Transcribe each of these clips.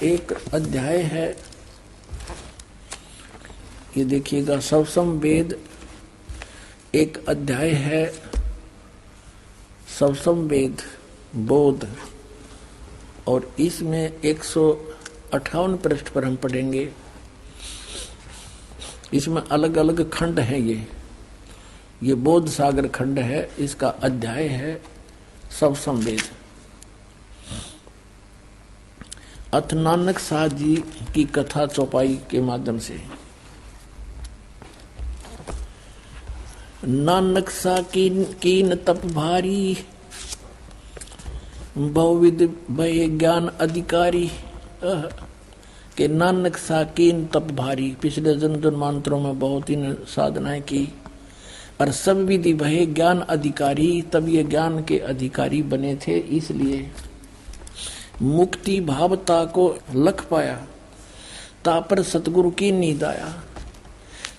एक अध्याय है, ये देखिएगा, सवसम वेद एक अध्याय है। सवसम वेद बोध, और इसमें 158 पृष्ठ पर हम पढ़ेंगे। इसमें अलग अलग खंड हैं। ये बोध सागर खंड है, इसका अध्याय है सवसम वेद। अथ नानक साह जी की कथा चौपाई के माध्यम से। नानक सा कीन तप भारी, बहुविध भय ज्ञान अधिकारी। के नानक सा कीन तप भारी, पिछले जन्मांतरों में बहुत ही साधनाएं की और सब विधि भय ज्ञान अधिकारी, तब ये ज्ञान के अधिकारी बने थे। इसलिए मुक्ति भावता को लख पाया, तापर सतगुरु की नींद आया।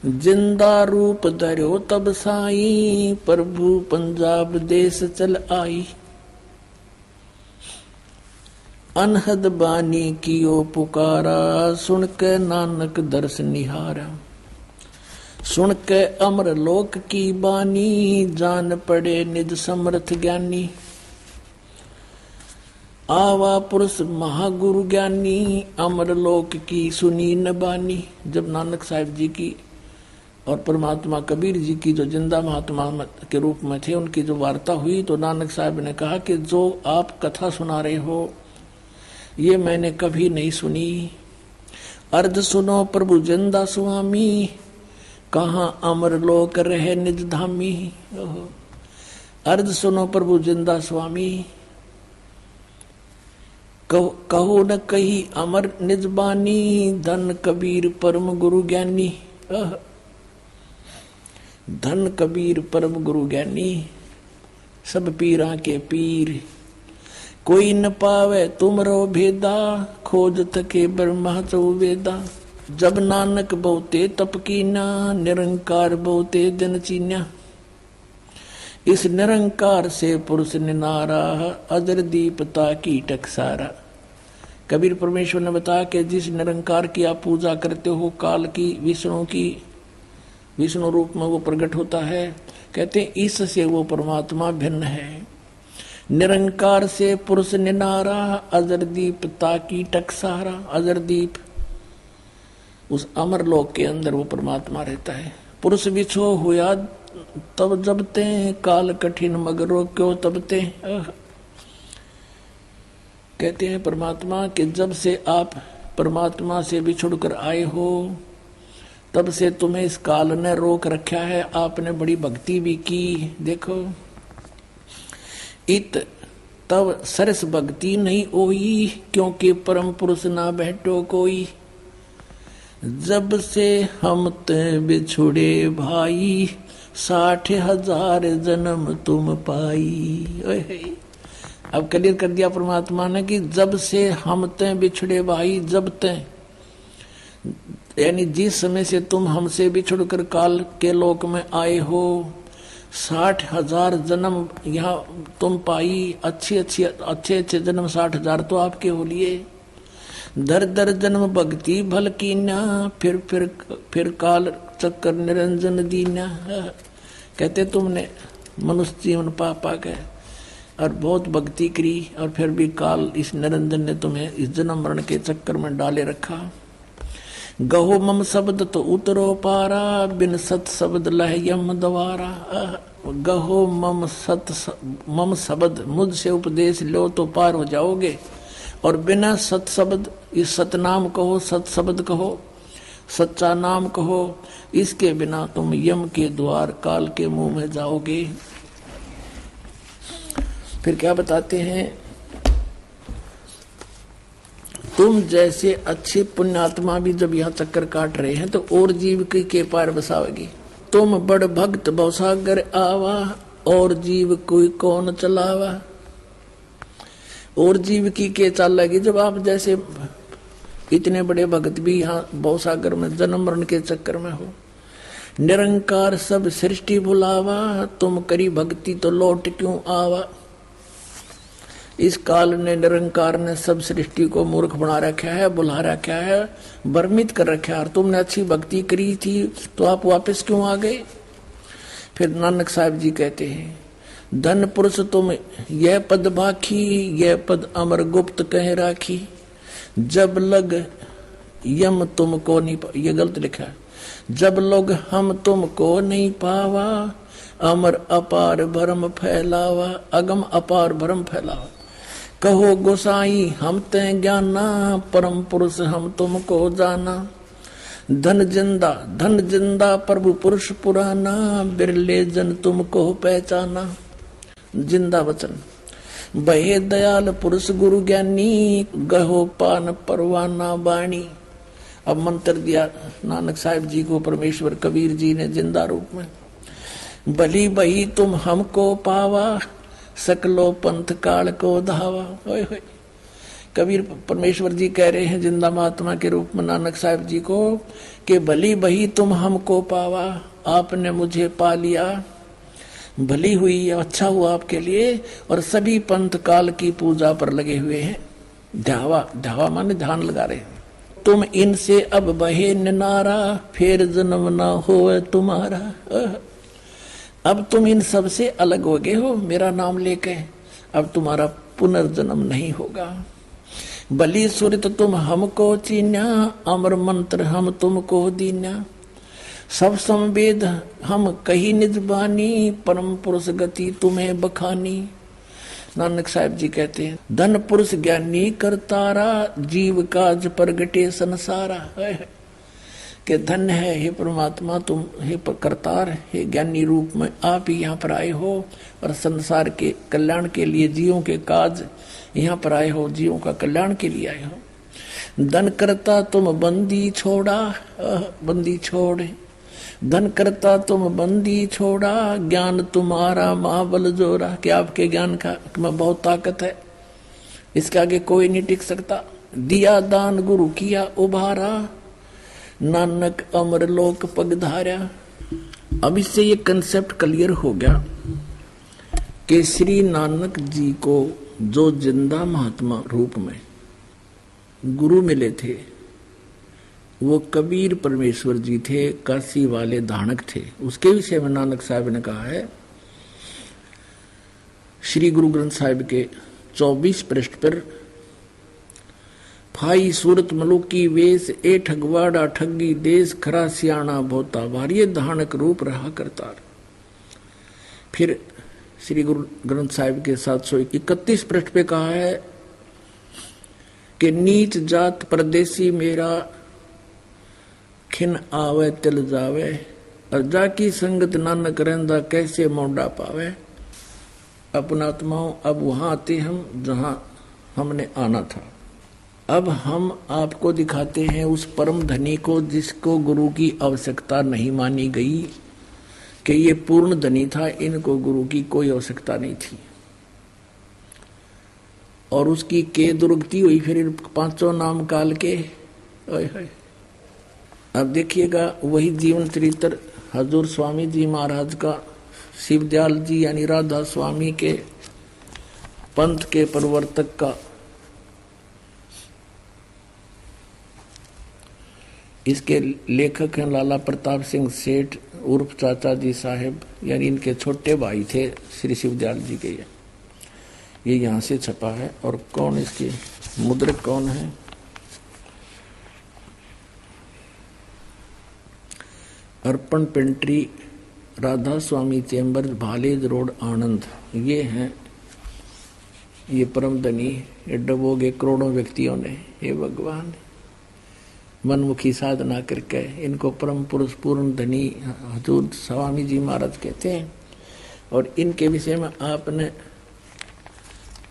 जिंदा रूप धर्यो तब साई, प्रभु पंजाब देश चल आई। अनहद बानी कियो पुकारा, सुन के नानक दर्श निहारा। सुन के अमर लोक की बानी, जान पड़े निज समर्थ ज्ञानी। आवा पुरुष महागुरु ज्ञानी, अमर लोक की सुनी न बानी। जब नानक साहिब जी की और परमात्मा कबीर जी की जो जिंदा महात्मा के रूप में थे, उनकी जो वार्ता हुई, तो नानक साहब ने कहा कि जो आप कथा सुना रहे हो ये मैंने कभी नहीं सुनी। अर्ध सुनो प्रभु जिंदा स्वामी, कहाँ अमर लोक रहे निज धामी। अर्ध सुनो प्रभु जिंदा स्वामी, कहो न कही अमर निज बानी। धन कबीर परम गुरु ज्ञानी। धन कबीर परम गुरु ज्ञानी, सब पीरा के पीर। कोई न पावे तुमरो भेदा, खोज थके ब्रह्मा चौवेदा। जब नानक बहुते तप कीना, निरंकार बहुते जन चीन्या। इस निरंकार से पुरुष निनारा, अजर दीपता की टकसारा। कबीर परमेश्वर ने बताया कि जिस निरंकार की आप पूजा करते हो, काल की, विष्णु की, विष्णु रूप में वो प्रकट होता है। कहते हैं इससे वो परमात्मा भिन्न है। निरंकार से पुरुष निनारा, अजर दीप ताकी टकसारा। अजर दीप, उस अमर लोक के अंदर वो परमात्मा रहता है। पुरुष बिछो हुआ तब जबते, काल कठिन मगरो क्यों तबते। कहते हैं परमात्मा कि जब से आप परमात्मा से बिछुड़ कर आए हो, तब से तुम्हें इस काल ने रोक रखा है। आपने बड़ी भक्ति भी की। देखो, इत तब सरस भक्ति नहीं होई, क्योंकि परम पुरुष ना बैठो कोई। जब से हम ते बिछुड़े भाई, 60,000 जन्म तुम पाई। अब क्लियर कर दिया परमात्मा ने कि जब से हम ते बिछुड़े भाई, जब ते यानी जिस समय से तुम हमसे बिछुड़कर काल के लोक में आए हो, 60,000 जन्म यहाँ तुम पाई। अच्छे जन्म 60,000 तो आपके हो लिए। दर दर जन्म भक्ति भल कीना, फिर काल चक्कर निरंजन दीना। कहते तुमने मनुष्य जीवन पा गए और बहुत भक्ति करी, और फिर भी काल इस निरंजन ने तुम्हें इस जन्म मरण के चक्कर में डाले रखा। गहो मम शब्द तो उतरो पारा, बिन सत शब्द लह यम द्वारा। गहो मम शब्द, मुझसे उपदेश लो तो पार हो जाओगे। और बिना सत शब्द, इस सतनाम कहो, सत शब्द कहो, सच्चा नाम कहो, इसके बिना तुम यम के द्वार काल के मुंह में जाओगे। फिर क्या बताते हैं, तुम जैसे अच्छे पुण्यात्मा भी जब यहाँ चक्कर काट रहे हैं, तो और जीव के पार बसाओगी। तुम बड़ भक्त भवसागर आवा, और जीव कोई कौन चलावा। और जीव की के चालेगी जब आप जैसे इतने बड़े भक्त भी यहाँ भवसागर में जन्म मरण के चक्कर में हो। निरंकार सब सृष्टि भुलावा, तुम करी भक्ति तो लौट क्यों आवा। इस काल ने निरंकार ने सब सृष्टि को मूर्ख बना रखा है, बुला रखा है, भ्रमित कर रखा है। और तुमने अच्छी भक्ति करी थी तो आप वापस क्यों आ गए? फिर नानक साहब जी कहते हैं, धन पुरुष तुम यह पद भाखी, यह पद अमर गुप्त कह राखी, जब लग यम तुमको नहीं ये गलत लिखा है, जब लोग हम तुमको नहीं पावा, अमर अपार भरम फैलावा, अगम अपार भरम फैलावा। कहो गोसाई हम ते ज्ञाना, परम पुरुष हम तुमको जाना। धन जिंदा प्रभु पुरुष पुराना, बिरले जन तुमको पहचाना। जिंदा वचन बहे दयाल पुरुष गुरु ज्ञानी, गहो पान परवाना बाणी। अब मंत्र दिया नानक साहिब जी को परमेश्वर कबीर जी ने जिंदा रूप में। भली बही तुम हमको पावा, सकलो पंथ काल को धावा। होय होय। कबीर परमेश्वर जी कह रहे हैं जिंदा महात्मा के रूप में नानक साहिब जी को कि भली बही तुम हमको पावा, आपने मुझे पा लिया, भली हुई, अच्छा हुआ आपके लिए। और सभी पंथ काल की पूजा पर लगे हुए हैं। ध्यावा माने ध्यान लगा रहे हैं। तुम इनसे अब बहे निनारा, फिर जन्म ना हो तुम्हारा। अब तुम इन सब से अलग हो गए हो मेरा नाम लेके, अब तुम्हारा पुनर्जन्म नहीं होगा। बलि सुरत तुम हमको चीन्या, अमर मंत्र हम तुमको दीन्या। सब संवेद हम कही निज बानी, परम पुरुष गति तुम्हें बखानी। नानक साहब जी कहते हैं, धन पुरुष ज्ञानी करतारा, जीव काज प्रगटे संसारा। के धन है हे परमात्मा, तुम हे करतार, हे ज्ञानी रूप में आप ही यहाँ पर आए हो और संसार के कल्याण के लिए जीवों के काज यहाँ पर आए हो, जीवों का कल्याण के लिए आए हो। धन करता तुम बंदी छोड़ा, बंदी छोड़। धन करता तुम बंदी छोड़ा, ज्ञान तुम्हारा महाबल जोरा। कि आपके ज्ञान का में बहुत ताकत है, इसके आगे कोई नहीं टिक सकता। दिया दान गुरु किया उभारा, नानक अमर लोक पगधारा। अब इससे ये कंसेप्ट क्लियर हो गया कि श्री नानक जी को जो जिंदा महात्मा रूप में गुरु मिले थे वो कबीर परमेश्वर जी थे, काशी वाले धानक थे। उसके विषय में नानक साहब ने कहा है श्री गुरु ग्रंथ साहिब के 24 पृष्ठ पर, फाई सूरत मलुकी वेश, ए ठगवाड़ा ठगी देश, खरा सियाणा भोता भारी धानक रूप रहा करतार। फिर श्री गुरु ग्रंथ साहिब के 731 पृष्ठ पे कहा है कि नीच जात परदेसी मेरा, खिन आवे तिल जावे, और जाकी संगत नानक रहंदा कैसे मोड़ा पावे। अपनात्माओं अब वहां आते हम जहां हमने आना था। अब हम आपको दिखाते हैं उस परम धनी को जिसको गुरु की आवश्यकता नहीं मानी गई कि ये पूर्ण धनी था, इनको गुरु की कोई आवश्यकता नहीं थी। और उसकी के दुर्गति हुई फिर पांचों नाम काल के। अब देखिएगा वही जीवन चरित्र हजूर स्वामी जी महाराज का, शिवदयाल जी यानी राधा स्वामी के पंथ के प्रवर्तक का। इसके लेखक हैं लाला प्रताप सिंह सेठ उर्फ चाचा जी साहेब, यानी इनके छोटे भाई थे श्री शिवदयाल जी के। ये यहाँ से छपा है। और कौन इसके मुद्रक कौन है? अर्पण पेंट्री, राधा स्वामी चेम्बर, भालेज रोड, आनंद। ये हैं ये परम धनी, ये डबोगे करोड़ों व्यक्तियों ने। हे भगवान, मनमुखी साधना करके इनको परम पुरुष पूर्ण धनी हजूर स्वामी जी महाराज कहते हैं। और इनके विषय में आपने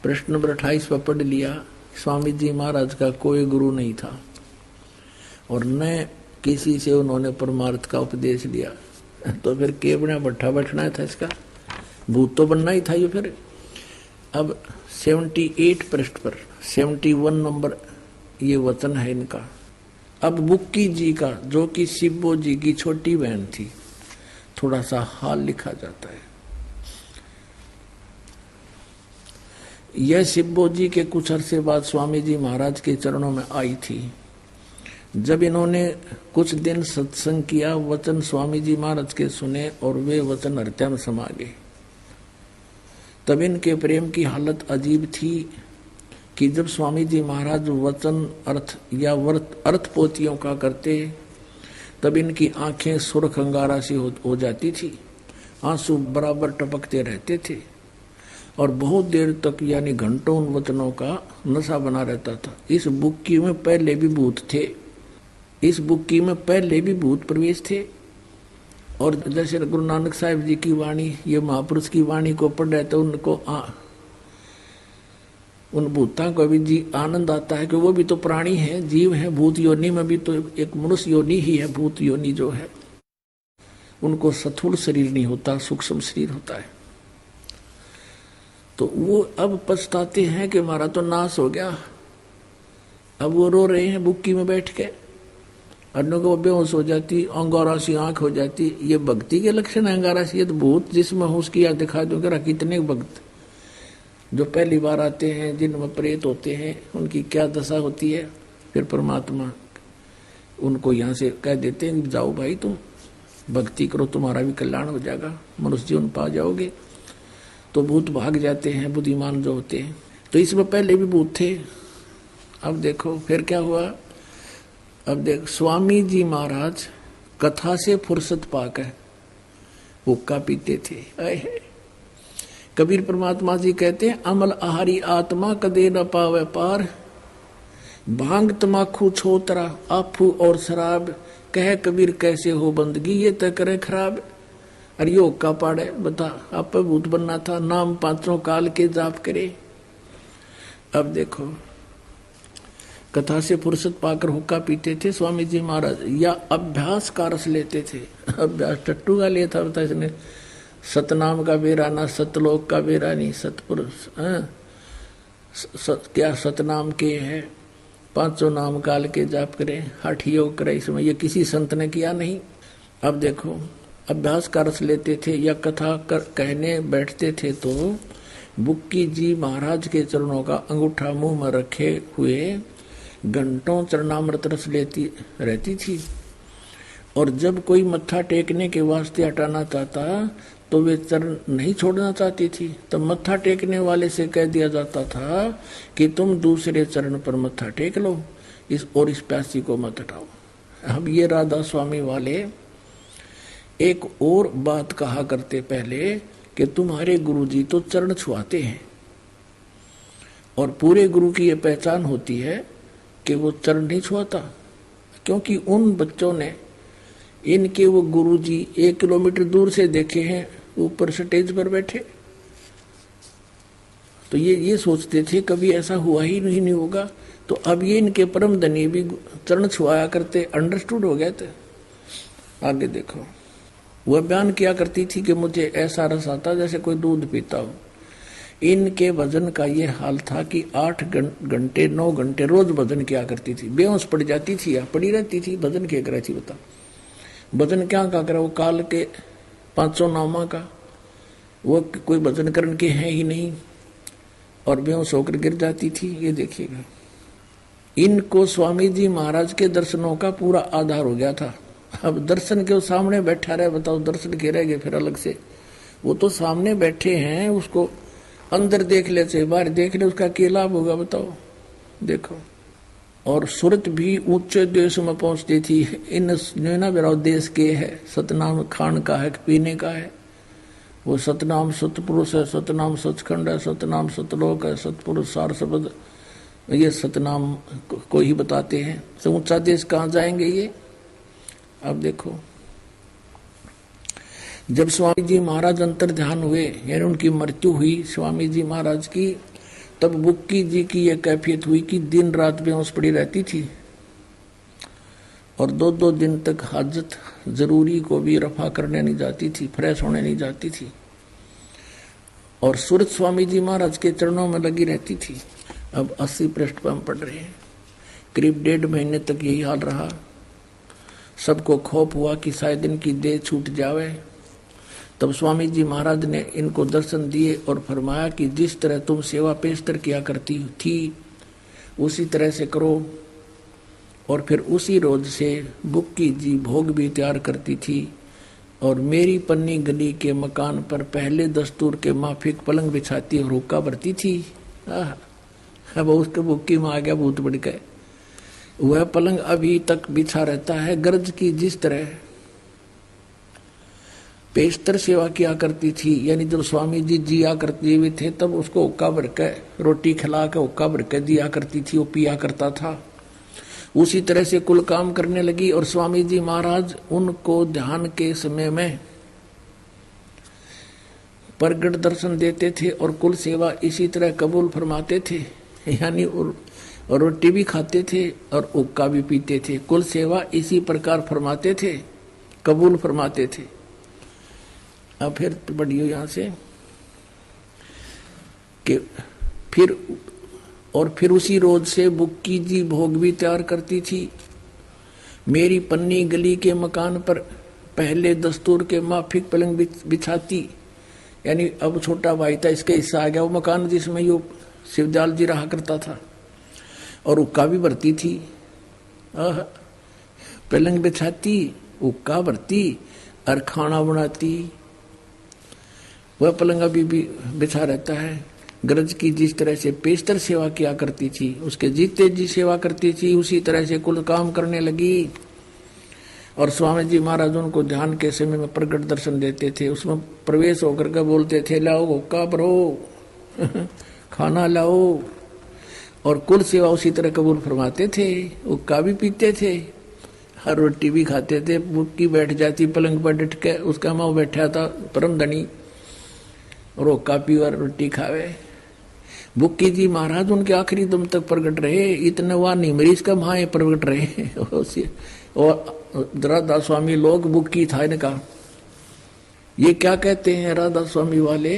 प्रश्न नंबर 28 पर पढ़ लिया। स्वामी जी महाराज का कोई गुरु नहीं था और न किसी से उन्होंने परमार्थ का उपदेश लिया। तो फिर केवड़ा भट्ठा बैठना था, इसका भूत तो बनना ही था ये। फिर अब 78 पृष्ठ पर 71 नंबर ये वचन है इनका। अब बुक्की जी का, जो कि शिवो जी की छोटी बहन थी, थोड़ा सा हाल लिखा जाता है। यह शिवबो जी के कुछ अरसे बाद स्वामी जी महाराज के चरणों में आई थी। जब इन्होंने कुछ दिन सत्संग किया, वचन स्वामी जी महाराज के सुने और वे वचन हृदय में समा गए। तब इनके प्रेम की हालत अजीब थी कि जब स्वामी जी महाराज वचन अर्थ या अर्थ पोथियों का करते, तब इनकी आंखें सुर्ख अंगारा सी हो जाती थी, आंसू बराबर टपकते रहते थे और बहुत देर तक यानी घंटों उन वचनों का नशा बना रहता था। इस बुक्की में पहले भी भूत थे, इस बुक्की में पहले भी भूत प्रवेश थे। और जैसे गुरु नानक साहिब जी की वाणी, ये महापुरुष की वाणी को पढ़ रहे तो उनको उन भूतों को भी जी आनंद आता है कि वो भी तो प्राणी है, जीव है। भूत योनि में भी तो एक मनुष्य योनि ही है। भूत योनि जो है उनको स्थूल शरीर नहीं होता, सूक्ष्म शरीर होता है। तो वो अब पछताते हैं कि हमारा तो नाश हो गया। अब वो रो रहे हैं बुक्की में बैठ के, अन्यों को बेहोश हो जाती, अंगारा सी आंख हो जाती। ये भक्ति के लक्षण है। अंगारा सी तो भूत जिसमें हो उसकी याद दिखा दूं। कितने भक्त जो पहली बार आते हैं, जिनमें प्रेत होते हैं, उनकी क्या दशा होती है। फिर परमात्मा उनको यहाँ से कह देते हैं जाओ भाई तुम भक्ति करो, तुम्हारा भी कल्याण हो जाएगा, मनुष्य जीवन पा जाओगे। तो भूत भाग जाते हैं, बुद्धिमान जो होते हैं। तो इसमें पहले भी भूत थे। अब देखो फिर क्या हुआ। अब देख स्वामी जी महाराज कथा से फुर्सत पाकर हुक्का पीते थे। कबीर परमात्मा जी कहते हैं अमल आहारी आत्मा कदे न पावे पार, भांग तमाखू छोतरा आफू और शराब, कह कबीर कैसे हो बंदगी ये तय करे खराब। अरे यो हुक्का पाड़े बता, आप भूत बनना था, नाम पांचों काल के जाप करे। अब देखो कथा से फुर्सत पाकर हुक्का पीते थे स्वामी जी महाराज, या अभ्यास का रस लेते थे। अभ्यास टट्टू का लिया था, बता इसने सतनाम का बेरा ना सतलोक का बेरा नहीं, सतपुरुष क्या सतनाम के है, पांचों नाम काल के जाप करें, हठ योग करे। इसमें ये किसी संत ने किया नहीं। अब देखो अभ्यास का रस लेते थे या कथा कहने बैठते थे तो बुक्की जी महाराज के चरणों का अंगूठा मुंह में रखे हुए घंटों चरणामृत रस लेती रहती थी। और जब कोई मत्था टेकने के वास्ते हटाना चाहता तो वे चरण नहीं छोड़ना चाहती थी। तब मत्था टेकने वाले से कह दिया जाता था कि तुम दूसरे चरण पर मत्था टेक लो, इस प्यासी को मत हटाओ। अब ये राधा स्वामी वाले एक और बात कहा करते पहले कि तुम्हारे गुरुजी तो चरण छुआते हैं, और पूरे गुरु की ये पहचान होती है कि वो चरण नहीं छुआता, क्योंकि उन बच्चों ने इनके वो गुरुजी 1 किलोमीटर दूर से देखे हैं, ऊपर स्टेज पर बैठे। तो ये सोचते थे कभी ऐसा हुआ ही नहीं होगा। तो अब ये इनके परम धनी भी चरण छुआया करते, अंडरस्टूड हो गए थे। आगे देखो वह बयान किया करती थी कि मुझे ऐसा रस आता जैसे कोई दूध पीता हो। इनके भजन का ये हाल था कि 8 घंटे 9 घंटे रोज भजन किया करती थी। बेहोश पड़ जाती थी या पड़ी रहती थी। भजन क्या करे थी बता, भजन क्या करा। वो काल के 500 नामा का वो कोई भजन करण के है ही नहीं, और बेहोश होकर गिर जाती थी। ये देखिएगा इनको स्वामी जी महाराज के दर्शनों का पूरा आधार हो गया था। अब दर्शन के सामने बैठा रहे, बताओ दर्शन के रह गए फिर अलग से। वो तो सामने बैठे हैं, उसको अंदर देख ले से बाहर देख ले, उसका क्या लाभ होगा बताओ। देखो और सूरत भी ऊंचे देश में पहुंचती थी। इन नैना बिराव देश के है, सतनाम खान का है, पीने का है। वो सतनाम सतपुरुष है, सतनाम सचखंड है, सतनाम सतलोक है, सतपुरुष सार शब्द, ये सतनाम को ही बताते हैं। तो ऊंचा देश कहाँ जाएंगे ये। अब देखो जब स्वामी जी महाराज अंतर ध्यान हुए, यानी उनकी मृत्यु हुई स्वामी जी महाराज की, तब बुक्की जी की यह कैफियत हुई कि दिन रात बेहोश पड़ी रहती थी, और 2-2 दिन तक हाजत जरूरी को भी रफा करने नहीं जाती थी, फ्रेश होने नहीं जाती थी, और सूरत स्वामी जी महाराज के चरणों में लगी रहती थी। अब 80 पृष्ठ पर हम पढ़ रहे हैं। करीब 1.5 महीने तक यही हाल रहा। सबको खौफ हुआ कि शायद इनकी देह छूट जावे। तब स्वामी जी महाराज ने इनको दर्शन दिए और फरमाया कि जिस तरह तुम सेवा पेशतर किया करती थी उसी तरह से करो। और फिर उसी रोज से बुक्की जी भोग भी तैयार करती थी और मेरी पन्नी गली के मकान पर पहले दस्तूर के माफिक पलंग बिछाती और हुक्का भरती थी। अब उसके बुक्की में आ गया भूत बढ़ गए। वह पलंग अभी तक बिछा रहता है। गरज की जिस तरह पेशतर सेवा किया करती थी, यानी जब स्वामी जी जिया करते हुए थे तब उसको हुक्का भर के रोटी खिला के हुक्का भर के दिया करती थी, वो पिया करता था। उसी तरह से कुल काम करने लगी और स्वामी जी महाराज उनको ध्यान के समय में प्रगट दर्शन देते थे और कुल सेवा इसी तरह कबूल फरमाते थे, यानी और रोटी भी खाते थे और हुक्का भी पीते थे। कुल सेवा इसी प्रकार फरमाते थे, कबूल फरमाते थे। अब फिर पढ़ियो यहाँ से कि फिर उसी रोज से बुक्की जी भोग भी तैयार करती थी। मेरी पन्नी गली के मकान पर पहले दस्तूर के माफिक पलंग बिछाती, यानी अब छोटा भाई था इसके हिस्सा आ गया वो मकान जिसमें यो शिवदयाल जी रहा करता था। और हुक्का भी भरती थी, पलंग बिछाती, हुक्का भरती और खाना बनाती। वह पलंग अभी भी बिछा रहता है। गरज की जिस तरह से पेशतर सेवा किया करती थी उसके जीते जी सेवा करती थी, उसी तरह से कुल काम करने लगी। और स्वामी जी महाराज उनको ध्यान के समय में प्रगट दर्शन देते थे, उसमें प्रवेश होकर के बोलते थे लाओ हुक्का भरो खाना लाओ। और कुल सेवा उसी तरह कबूल फरमाते थे, हुक्का भी पीते थे, हर रोटी भी खाते थे। बुक्की बैठ जाती पलंग पर डट के, उसका माँ बैठा था परम धनी और हुक्का पी और रोटी खावे। बुक्की जी महाराज उनके आखिरी दम तक प्रगट रहे, इतने वहां नहीं मरीज का माए प्रगट रहे। और राधा स्वामी लोग बुक्की था इनका, ये क्या कहते हैं राधा स्वामी वाले,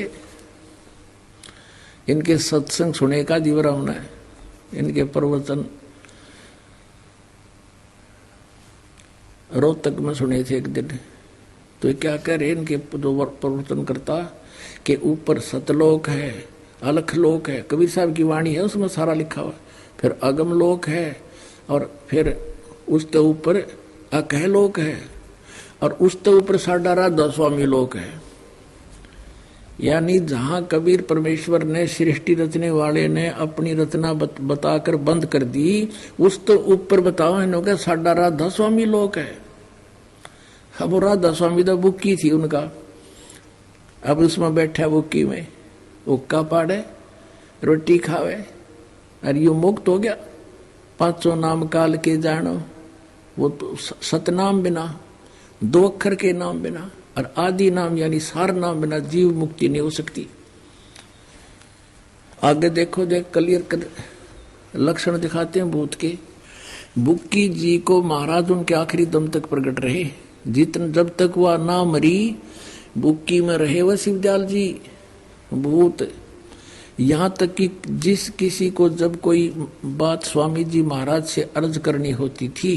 इनके सत्संग सुने का जीवरा होना है, इनके प्रवचन रोहतक में सुने थे एक दिन। तो क्या कह रहे इनके दो प्रवचन करता के ऊपर सतलोक है, अलख लोक है, कबीर साहब की वाणी है उसमें सारा लिखा हुआ। फिर अगम लोक है और फिर उसके ऊपर अकह लोक है और उसके ऊपर साडा राधा स्वामी लोक है। यानी जहां कबीर परमेश्वर ने सृष्टि रचने वाले ने अपनी रचना बताकर बंद कर दी, उस तो ऊपर बताओ इन्होंने साडा राधा स्वामी लोक है। अब राधा स्वामी तो बुक्की थी उनका, अब उसमें बैठा बुक्की में हुक्का पाड़े रोटी खावे और यू मुक्त हो गया। 500 नाम काल के जानो, वो तो सतनाम बिना, 2 अक्षर के नाम बिना और आदि नाम यानी सार नाम बिना जीव मुक्ति नहीं हो सकती। आगे देखो देख क्लियर लक्षण दिखाते हैं भूत के। बुक्की जी को महाराज उनके आखिरी दम तक प्रकट रहे, जितने जब तक वह ना मरी बुक्की में रहे वह शिवदयाल जी भूत। यहाँ तक कि जिस किसी को जब कोई बात स्वामी जी महाराज से अर्ज करनी होती थी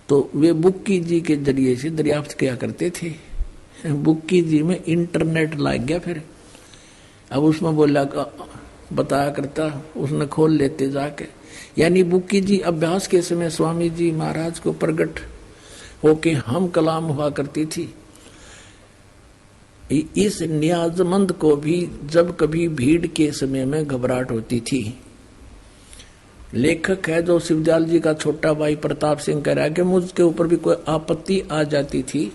तो वे बुक्की जी के जरिए से दरियाफ्त किया करते थे। बुक्की जी में इंटरनेट लग गया, फिर अब उसमें बोला बताया करता, उसने खोल लेते जाके। यानी बुक्की जी अभ्यास के समय स्वामी जी महाराज को प्रकट होके हम कलाम हुआ करती थी। इस नियाजमंद को भी जब कभी भीड़ के समय में घबराहट होती थी, लेखक है जो शिवदयाल जी का छोटा भाई प्रताप सिंह कह रहा है कि मुझके ऊपर भी कोई आपत्ति आ जाती थी,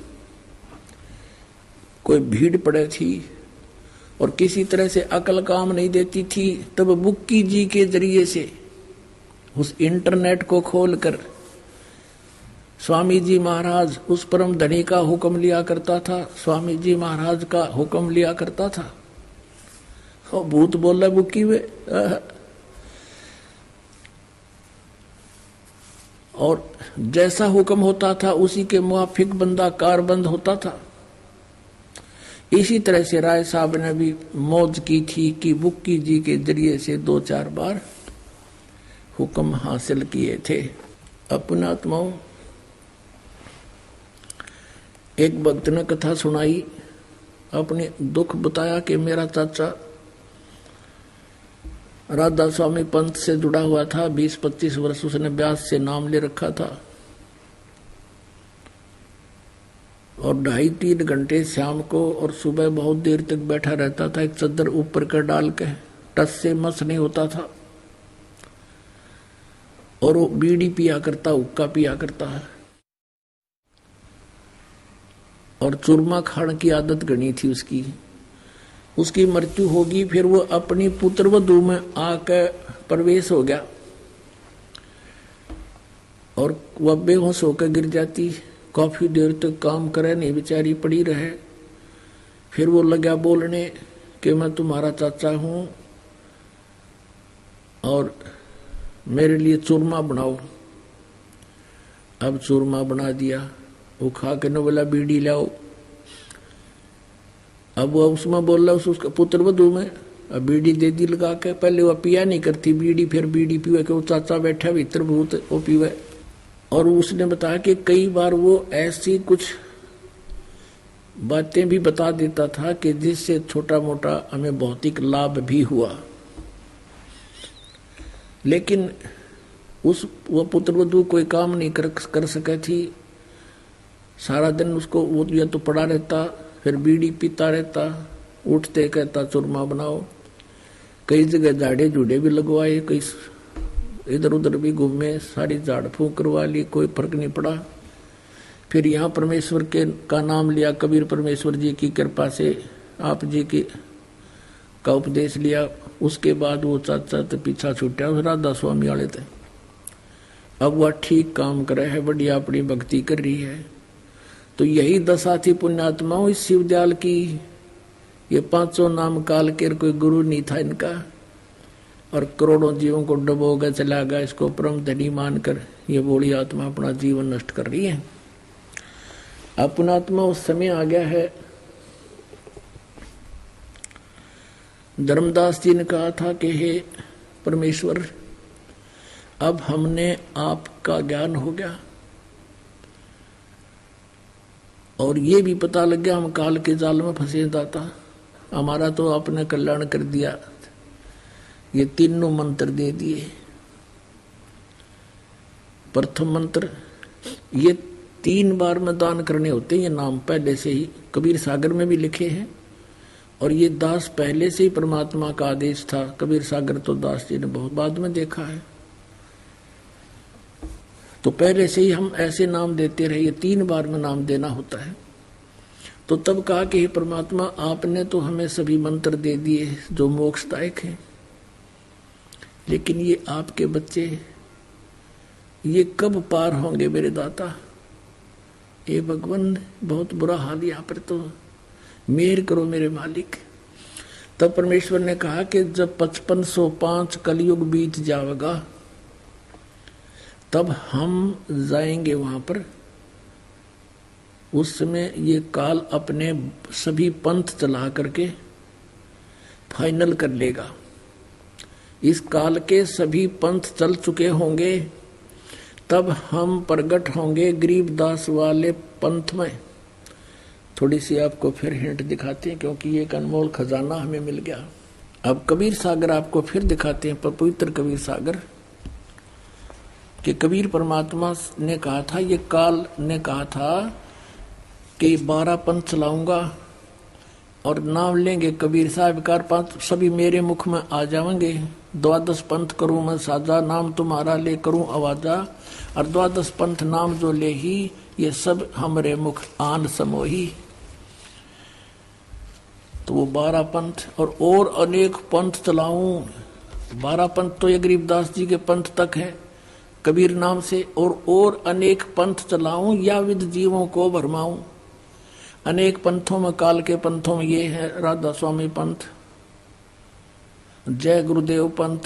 कोई भीड़ पड़े थी और किसी तरह से अकल काम नहीं देती थी, तब बुक्की जी के जरिए से उस इंटरनेट को खोलकर स्वामी जी महाराज उस परम धनी का हुक्म लिया करता था, स्वामी जी महाराज का हुक्म लिया करता था। और भूत बोल रहा बुक्की में, और जैसा हुक्म होता था उसी के मुआफिक बंदा कारबंद होता था। इसी तरह से राय साहब ने भी मौज की थी कि बुक्की जी के जरिए से 2-4 बार हुक्म हासिल किए थे। अपना आत्माओं, एक भक्त ने कथा सुनाई अपने दुख बताया कि मेरा चाचा राधा स्वामी पंथ से जुड़ा हुआ था, 20-25 वर्ष उसने व्यास से नाम ले रखा था और 2.5-3 घंटे शाम को और सुबह बहुत देर तक बैठा रहता था, एक चद्दर ऊपर कर डाल के, टस से मस नहीं होता था। और वो बीड़ी पिया करता, हुक्का पिया करता है और चूरमा खाने की आदत गणी थी उसकी। उसकी मृत्यु होगी, फिर वो अपनी पुत्रवधू में आकर प्रवेश हो गया और वह बेहोश होकर गिर जाती। काफी देर तक काम करे नहीं, बेचारी पड़ी रहे। फिर वो लगा बोलने कि मैं तुम्हारा चाचा हूं और मेरे लिए चूरमा बनाओ। अब चूरमा बना दिया, वो खा के न बोला बीड़ी लाओ। अब वो उसमें बोल रहा उसका पुत्र वधू में, अब बीड़ी दे दी लगा के। पहले वह पिया नहीं करती बीड़ी, फिर बीड़ी पीवे के वो चाचा बैठा भीतर भूत वो पीवे। और उसने बताया कि कई बार वो ऐसी कुछ बातें भी बता देता था कि जिससे छोटा मोटा हमें भौतिक लाभ भी हुआ, लेकिन वो पुत्रवधू कोई काम नहीं कर सके थी। सारा दिन उसको वो या तो पड़ा रहता, फिर बीड़ी पीता रहता, उठते कहता चूरमा बनाओ। कई जगह झाड़े झूड़े भी लगवाए, कई इधर उधर भी घूमे, सारी झाड़ फूंक करवा ली, कोई फर्क नहीं पड़ा। फिर यहाँ परमेश्वर के का नाम लिया, कबीर परमेश्वर जी की कृपा से आप जी की का उपदेश लिया। उसके बाद वो चाचा तो पीछा छूटा, राधा स्वामी वाले थे। अब वह ठीक काम कर रहे है, बढ़िया अपनी भक्ति कर रही है। तो यही दशा थी पुण्यात्माओं इस शिवदयाल की। ये 500 नाम काल के कोई गुरु नहीं था इनका, और करोड़ों जीवों को डबोगा चला गया। इसको परम धनी मानकर ये बोली आत्मा अपना जीवन नष्ट कर रही है। अपना आत्मा उस समय आ गया है। धर्मदास जी ने कहा था कि हे परमेश्वर, अब हमने आपका ज्ञान हो गया और ये भी पता लग गया हम काल के जाल में फंसे दाता, हमारा तो आपने कल्याण कर दिया। ये तीनों मंत्र दे दिए। प्रथम मंत्र, ये 3 बार में दान करने होते हैं। ये नाम पहले से ही कबीर सागर में भी लिखे हैं, और ये दास पहले से ही परमात्मा का आदेश था। कबीर सागर तो दास जी ने बहुत बाद में देखा है, तो पहले से ही हम ऐसे नाम देते रहे। ये 3 बार में नाम देना होता है। तो तब कहा कि हे परमात्मा, आपने तो हमें सभी मंत्र दे दिए जो मोक्षदायक हैं, लेकिन ये आपके बच्चे ये कब पार होंगे मेरे दाता? हे भगवान, बहुत बुरा हाल यहाँ पर, तो मेहर करो मेरे मालिक। तब परमेश्वर ने कहा कि जब 5505 कलयुग बीत जाएगा तब हम जाएंगे वहां पर। उस समय ये काल अपने सभी पंथ चला करके फाइनल कर लेगा। इस काल के सभी पंथ चल चुके होंगे, तब हम प्रकट होंगे गरीबदास वाले पंथ में। थोड़ी सी आपको फिर हिंट दिखाते हैं, क्योंकि ये एक अनमोल खजाना हमें मिल गया। अब कबीर सागर आपको फिर दिखाते हैं, पवित्र कबीर सागर कि कबीर परमात्मा ने कहा था, ये काल ने कहा था कि 12 पंथ चलाऊंगा और नाम लेंगे कबीर साहब का, 5 सभी मेरे मुख में आ जाएंगे। 12 पंथ करूं मैं साजा, नाम तुम्हारा ले करूं आवाजा, और 12 पंथ नाम जो ले ही, ये सब हमरे मुख आन समोही। तो वो 12 पंथ और अनेक पंथ चलाऊं। 12 पंथ तो ये गरीबदास जी के पंथ तक है कबीर नाम से, और अनेक पंथ चलाऊं या विद जीवों को भरमाऊं। अनेक पंथों में, काल के पंथों में ये है राधा स्वामी पंथ, जय गुरुदेव पंथ,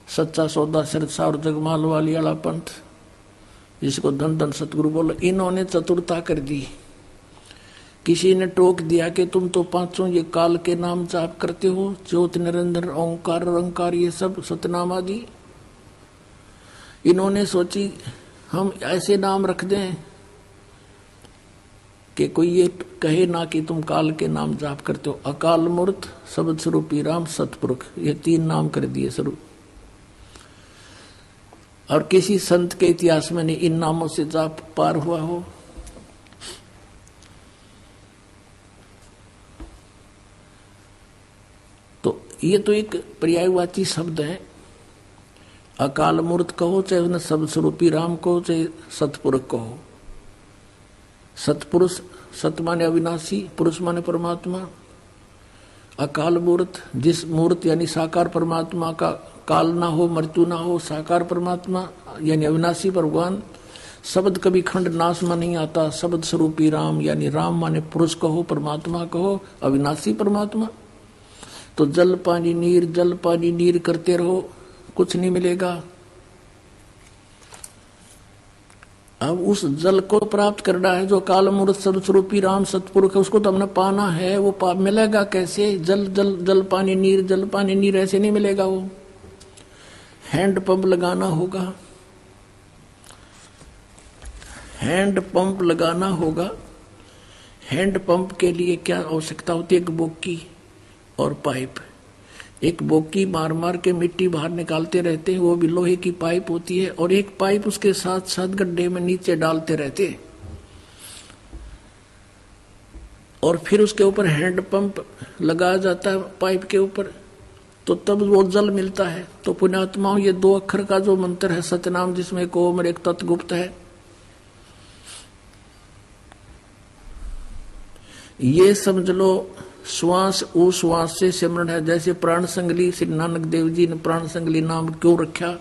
सच्चा सौदा सिरसा और जगमाल वाली वाला पंथ, जिसको धन धन सतगुरु बोलो। इन्होंने चतुरता कर दी। किसी ने टोक दिया कि तुम तो 5 ये काल के नाम जाप करते हो, ज्योत निरंजन ओंकार रंकार ये सब सतनाम आदि। इन्होंने सोची हम ऐसे नाम रख दें कि कोई ये कहे ना कि तुम काल के नाम जाप करते हो। अकाल मूर्त, शब्द स्वरूपी राम, सतपुरुष, ये 3 नाम कर दिए स्वरूप। और किसी संत के इतिहास में नहीं इन नामों से जाप पार हुआ हो। तो ये तो एक पर्यायवाची शब्द है। अकाल मूर्त कहो, चाहे उन्हें शब्द स्वरूपी राम कहो, चाहे सतपुरुष कहो। सतपुरुष, सत माने अविनाशी, पुरुष माने परमात्मा। अकाल मूर्त, जिस मूर्त यानी साकार परमात्मा का काल ना हो, मृत्यु ना हो, साकार परमात्मा यानी अविनाशी भगवान। शब्द कभी खंड नाश में नहीं आता। शब्द स्वरूपी राम यानी राम माने पुरुष कहो, परमात्मा कहो, अविनाशी परमात्मा। तो जल पानी नीर, जल पानी नीर करते रहो, कुछ नहीं मिलेगा। अब उस जल को प्राप्त करना है जो काल मूर्त स्वरूपी राम सतपुरुष है, उसको तो हमने पाना है। वो मिलेगा कैसे? जल जल जल पानी नीर, जल पानी नीर ऐसे नहीं मिलेगा। वो हैंड पंप लगाना होगा, हैंड पंप लगाना होगा। हैंड पंप के लिए क्या आवश्यकता होती है? एक बोकी और पाइप। एक बोकी मार मार के मिट्टी बाहर निकालते रहते हैं, वो भी लोहे की पाइप होती है, और एक पाइप उसके साथ साथ गड्ढे में नीचे डालते रहते हैं, और फिर उसके ऊपर हैंड पंप लगाया जाता है पाइप के ऊपर, तो तब वो जल मिलता है। तो पुण्यात्माओं, ये 2 अक्षर का जो मंत्र है सतनाम, जिसमें एक ओम और एक तत्गुप्त है, ये समझ लो श्वास उश्वास से सिमरण है। जैसे प्राण संगली, श्री नानक देव जी ने प्राण संगली नाम क्यों रखा?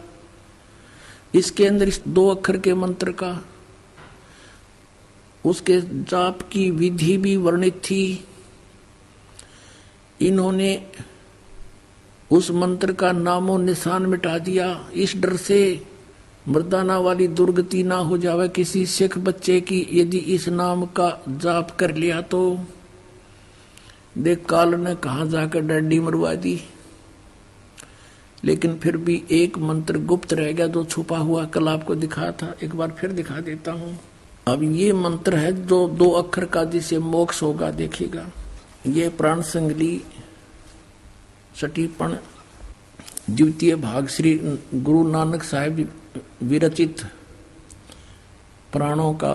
इसके अंदर इस 2 अक्षर के मंत्र का, उसके जाप की विधि भी वर्णित थी। इन्होंने उस मंत्र का नामो निशान मिटा दिया, इस डर से मर्दाना वाली दुर्गति ना हो जावे किसी सिख बच्चे की। यदि इस नाम का जाप कर लिया तो देख काल ने कहा जाकर डंडी मरवा दी। लेकिन फिर भी एक मंत्र गुप्त रह गया जो छुपा हुआ, कल आपको दिखा था, एक बार फिर दिखा देता हूं। अब ये मंत्र है जो 2 अक्षर का, जिसे मोक्ष होगा। देखिएगा, ये प्राण संगली सटीपण द्वितीय भाग श्री गुरु नानक साहिब विरचित प्राणों का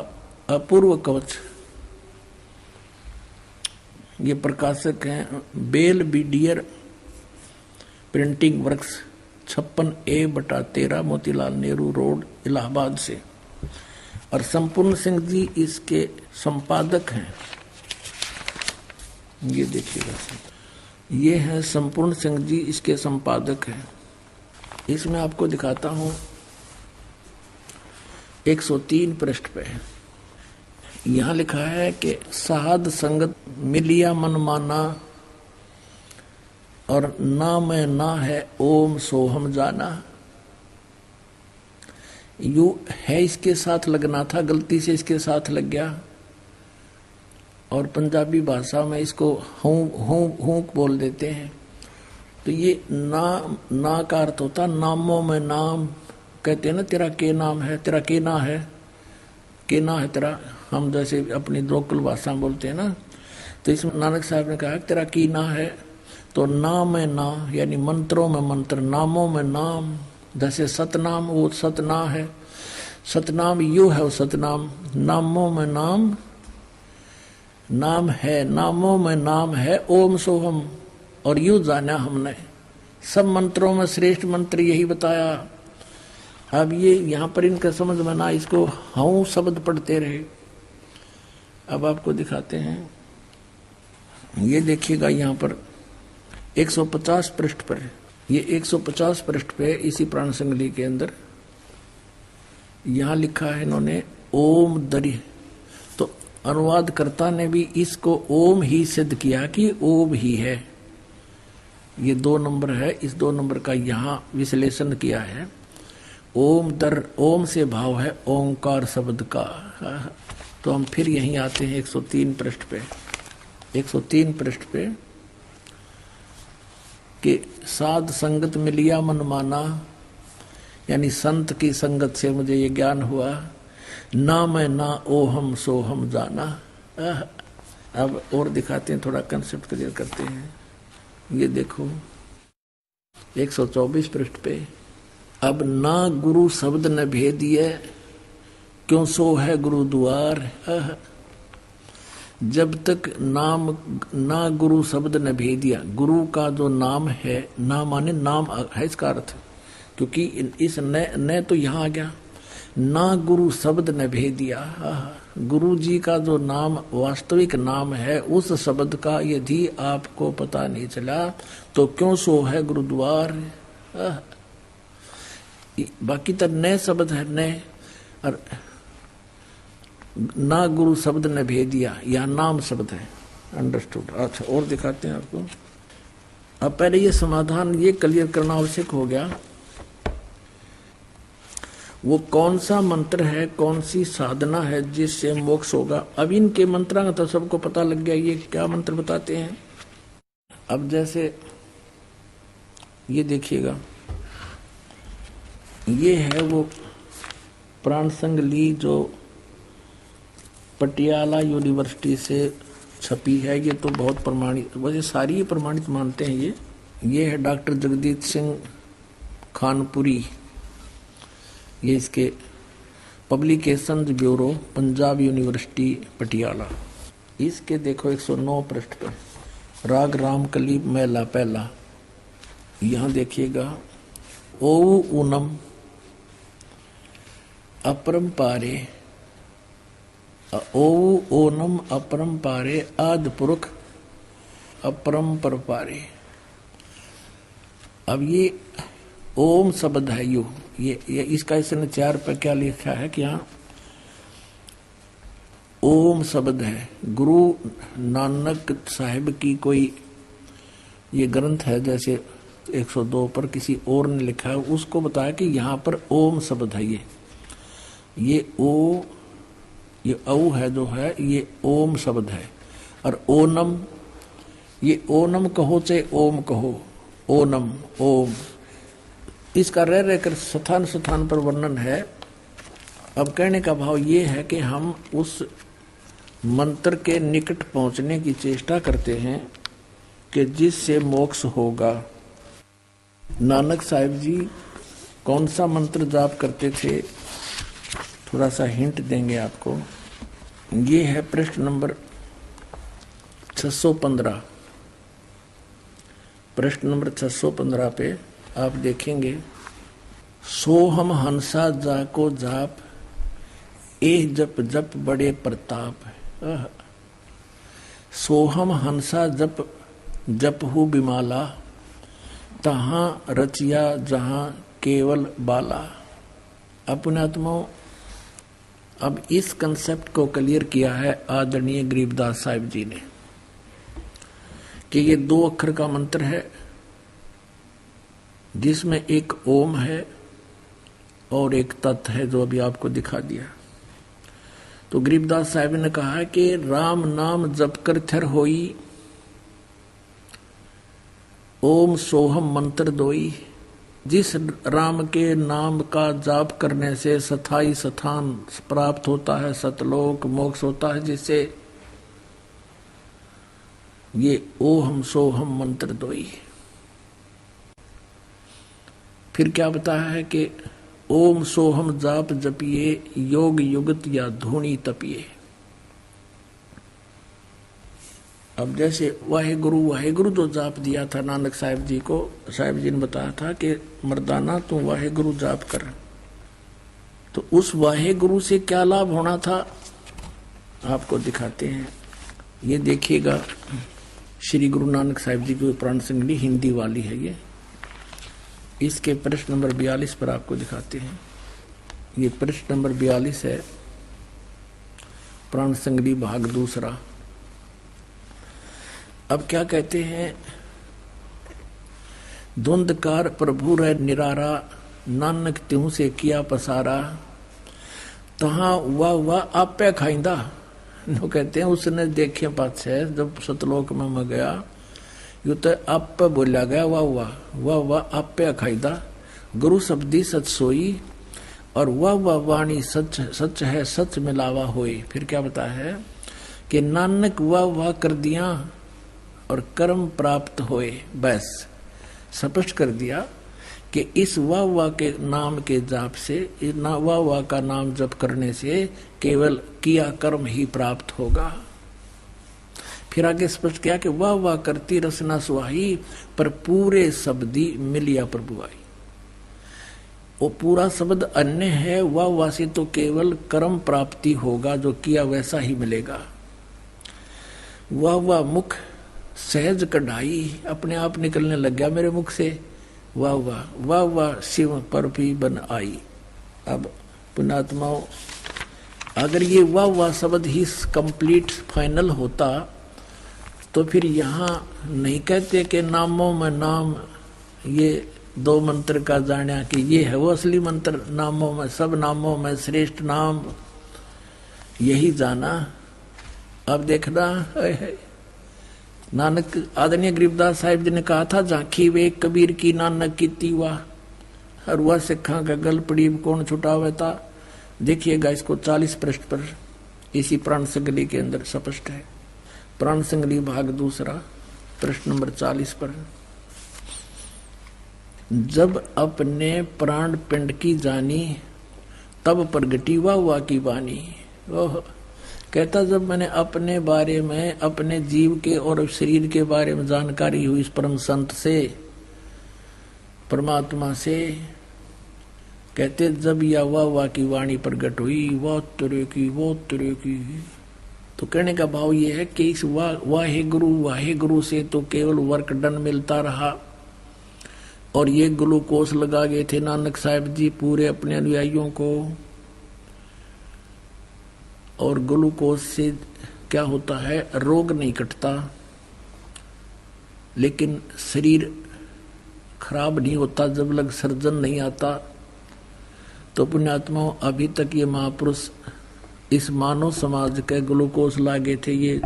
अपूर्व कवच। ये प्रकाशक हैं Belvedere printing works, 56A/13 Motilal Nehru road, Allahabad से। और संपूर्ण सिंह जी इसके संपादक हैं। ये देखिएगा, ये है संपूर्ण सिंह जी, इसके संपादक हैं। इसमें आपको दिखाता हूं 103 पृष्ठ पे यहां लिखा है कि साध संगत मिलिया मन माना, और ना मैं ना है ओम सोहम जाना। यू है इसके साथ लगना था, गलती से इसके साथ लग गया, और पंजाबी भाषा में इसको हूं बोल देते हैं। तो ये ना का अर्थ होता नामों में नाम। कहते हैं ना, तेरा के नाम है, तेरा के ना है, के ना है तेरा। हम जैसे अपनी लोकल भाषा में बोलते हैं ना, तो इसमें नानक साहब ने कहा तेरा की ना है। तो नाम में ना यानी मंत्रों में मंत्र, नामों में नाम। जैसे सतनाम, वो सतना है, सतनाम यू है वो सतनाम। नामों में नाम, नाम है, नामों में नाम है ओम सोहम। और यू जाना हमने, सब मंत्रों में श्रेष्ठ मंत्र यही बताया। अब ये यहाँ पर इनका समझ में ना, इसको हूं शब्द पढ़ते रहे। अब आपको दिखाते हैं, ये देखिएगा यहाँ पर 150 पृष्ठ पर, ये 150 पृष्ठ पे इसी प्राण संगली के अंदर यहाँ लिखा है इन्होंने ओम दरि। तो अनुवादकर्ता ने भी इसको ओम ही सिद्ध किया कि ओम ही है। ये 2 नंबर है, इस 2 नंबर का यहाँ विश्लेषण किया है। ओम दर, ओम से भाव है ओंकार शब्द का। तो हम फिर यहीं आते हैं 103 पृष्ठ पे, 103 पृष्ठ पे कि साध संगत मिलिया मन माना, यानी संत की संगत से मुझे ये ज्ञान हुआ। ना मैं ना ओहम सोहम जाना। अब और दिखाते हैं, थोड़ा कंसेप्ट क्लियर करते हैं। ये देखो 124 पृष्ठ पे, अब ना गुरु शब्द न भेदिए क्यों सो है गुरु द्वार। जब तक नाम ना गुरु शब्द न भेदिया, गुरु का जो नाम है, ना माने नाम है इसका अर्थ, क्योंकि इस न तो यहाँ आ गया, ना गुरु शब्द न भेदिया। गुरु जी का जो नाम वास्तविक नाम है, उस शब्द का यदि आपको पता नहीं चला तो क्यों सो है गुरुद्वार। बाकी तो नए शब्द है, नए और ना गुरु शब्द ने भेदिया, यह नाम शब्द है। अंडरस्टूड। अच्छा और दिखाते हैं आपको। अब पहले ये समाधान ये क्लियर करना आवश्यक हो गया, वो कौन सा मंत्र है, कौन सी साधना है जिससे मोक्ष होगा। अब इनके मंत्रांग तो सबको पता लग गया ये क्या मंत्र बताते हैं। अब जैसे ये देखिएगा, ये है वो प्राण संग ली जो पटियाला यूनिवर्सिटी से छपी है। ये तो बहुत प्रमाणित, वैसे सारी प्रमाणित मानते हैं। ये है डॉक्टर जगदीश सिंह खानपुरी, ये इसके publication bureau Punjab university Patiala. इसके देखो 109 पृष्ठ पर, राग रामकली महला पहला, यहाँ देखिएगा, ओ ऊनम अपरंपारे, ओ ओनम अपरंपारे आदि पुरुष अपरंपर पारे। अब ये ओम शब्द है, ये इसका इसने 4 पे क्या लिखा है कि यहाँ ओम शब्द है। गुरु नानक साहिब की कोई ये ग्रंथ है, जैसे 102 पर किसी और ने लिखा है, उसको बताया कि यहाँ पर ओम शब्द है। ये ओ, ये औ है जो है, ये ओम शब्द है। और ओनम, ये ओनम कहो चाहे ओम कहो, ओनम ओम, इसका रह रहकर स्थान स्थान पर वर्णन है। अब कहने का भाव ये है कि हम उस मंत्र के निकट पहुंचने की चेष्टा करते हैं कि जिससे मोक्ष होगा। नानक साहिब जी कौन सा मंत्र जाप करते थे, थोड़ा सा हिंट देंगे आपको। ये है पृष्ठ नंबर 615, पृष्ठ नंबर 615 पे आप देखेंगे, सोहम हंसा जाको जाप ए जप जप बड़े प्रताप। सोहम हंसा जप जप हु बिमाला, तहां रचिया जहां केवल बाला। अपने आत्मा, अब इस कंसेप्ट को क्लियर किया है आदरणीय गरीबदास साहिब जी ने कि ये 2 अक्षर का मंत्र है जिसमें एक ओम है और एक तत् है जो अभी आपको दिखा दिया। तो गरीबदास साहिब ने कहा कि राम नाम जप कर थर होई, ओम सोहम मंत्र दोई। जिस राम के नाम का जाप करने से स्थाई स्थान प्राप्त होता है, सतलोक मोक्ष होता है, जिससे ये ओहम सोहम मंत्र दोई। फिर क्या बताया है कि ओम सोहम जाप जपिए, योग युगत या धूणी तपिए। अब जैसे वाहेगुरु जो जाप दिया था नानक साहिब जी को, साहिब जी ने बताया था कि मर्दाना तू वाहेगुरु जाप कर। तो उस वाहेगुरु से क्या लाभ होना था आपको दिखाते हैं। ये देखिएगा, श्री गुरु नानक साहिब जी की प्राण संगली हिंदी वाली है ये। इसके पृष्ठ नंबर 42 पर आपको दिखाते हैं। ये पृष्ठ नंबर 42 है, प्राण संगली भाग दूसरा। अब क्या कहते हैं, धुंधकार प्रभु रह निरारा, नानक त्यों से किया पसारा, तहां वाह आपे खाइंदा। वो कहते हैं उसने देखे पाछे जब सतलोक में मैं गया, यू तो आप बोला गया वाह आपे खाइदा, गुरु शब्दी सच सोई, और वाह वाणी सच सच है सच मिलावा होई। फिर क्या बताया है कि नानक वाह वाह कर दिया और कर्म प्राप्त होए। बस स्पष्ट कर दिया कि इस वाह वाह के नाम के जाप से, वाह वाह का नाम जप करने से केवल किया कर्म ही प्राप्त होगा। फिर आगे स्पष्ट किया कि वाह वाह करती रसना सुहाई, पर पूरे शब्दी मिलिया प्रभु आई। वो पूरा शब्द अन्य है, वाह वाह से तो केवल कर्म प्राप्ति होगा, जो किया वैसा ही मिलेगा। वाह वाह मुख सहज कढ़ाई, अपने आप निकलने लग गया मेरे मुख से। वाह वाह वाह वाह शिव पर भी बन आई। अब पुण्यात्माओं, अगर ये वाह वाह शब्द ही कंप्लीट फाइनल होता तो फिर यहाँ नहीं कहते कि नामों में नाम, ये दो मंत्र का जाना कि ये है वो असली मंत्र, नामों में सब नामों में श्रेष्ठ नाम यही जाना। अब देखना नानक आदरणीय गरीबदास साहिब जी ने कहा था, झांकी वे कबीर की नानक की तीवा हर वह सिखा का गल पड़ी कौन छुटावे था। देखिएगा इसको 40 पृष्ठ पर इसी प्राण संगली के अंदर स्पष्ट है। प्राण संगली भाग दूसरा प्रश्न नंबर 40 पर, जब अपने प्राण पिंड की जानी तब प्रगटी वाह वाह की वाणी। ओह, कहता जब मैंने अपने बारे में, अपने जीव के और शरीर के बारे में जानकारी हुई इस परम संत से, परमात्मा से, कहते जब यह वाह वाह की वाणी प्रकट हुई, वो तरह की। तो कहने का भाव ये है कि इस वाहे गुरु से तो केवल वर्क डन मिलता रहा, और ये ग्लूकोस लगा गए थे नानक साहिब जी पूरे अपने अनुयायियों को। और ग्लूकोस से क्या होता है, रोग नहीं कटता, लेकिन शरीर खराब नहीं होता जब लग सर्जन नहीं आता। तो पुण्यात्माओं, अभी तक ये महापुरुष इस मानव समाज के ग्लूकोस लागे थे। ये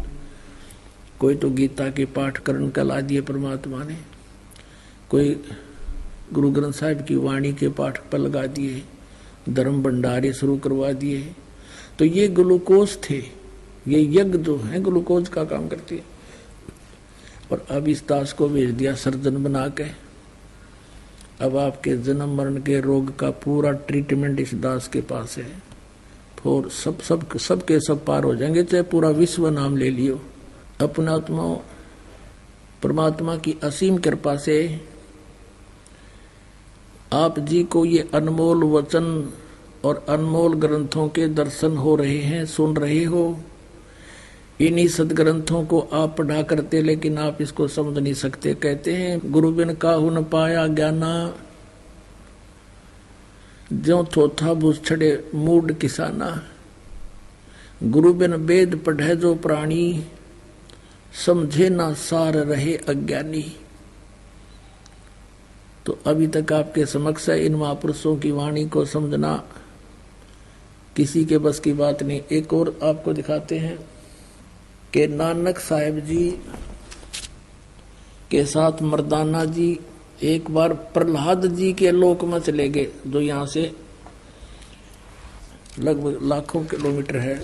कोई तो गीता के पाठ करण का ला दिए परमात्मा ने, कोई गुरु ग्रंथ साहिब की वाणी के पाठ पर लगा दिए, धर्म भंडारे शुरू करवा दिए। तो ये ग्लूकोज थे, ये यज्ञ जो है ग्लूकोज का काम करती है। और अब इस दास को भेज दिया सर्जन बना के। अब आपके जन्म मरण के रोग का पूरा ट्रीटमेंट इस दास के पास है। और सब के सब पार हो जाएंगे, चाहे पूरा विश्व नाम ले लियो। अपना आत्मा परमात्मा की असीम कृपा से आप जी को ये अनमोल वचन और अनमोल ग्रंथों के दर्शन हो रहे हैं, सुन रहे हो। इन्हीं सदग्रंथों को आप पढ़ा करते, लेकिन आप इसको समझ नहीं सकते। कहते हैं गुरु बिन काहू न पाया ज्ञाना, ज्यों थोथा भूस छड़े मूड किसाना। गुरु बिन वेद पढ़े जो प्राणी, समझे ना सार रहे अज्ञानी। तो अभी तक आपके समक्ष है, इन महापुरुषों की वाणी को समझना किसी के बस की बात नहीं। एक और आपको दिखाते हैं कि नानक साहिब जी के साथ मर्दाना जी एक बार प्रहलाद जी के लोक में चले गए, जो यहाँ से लगभग लाखों किलोमीटर है।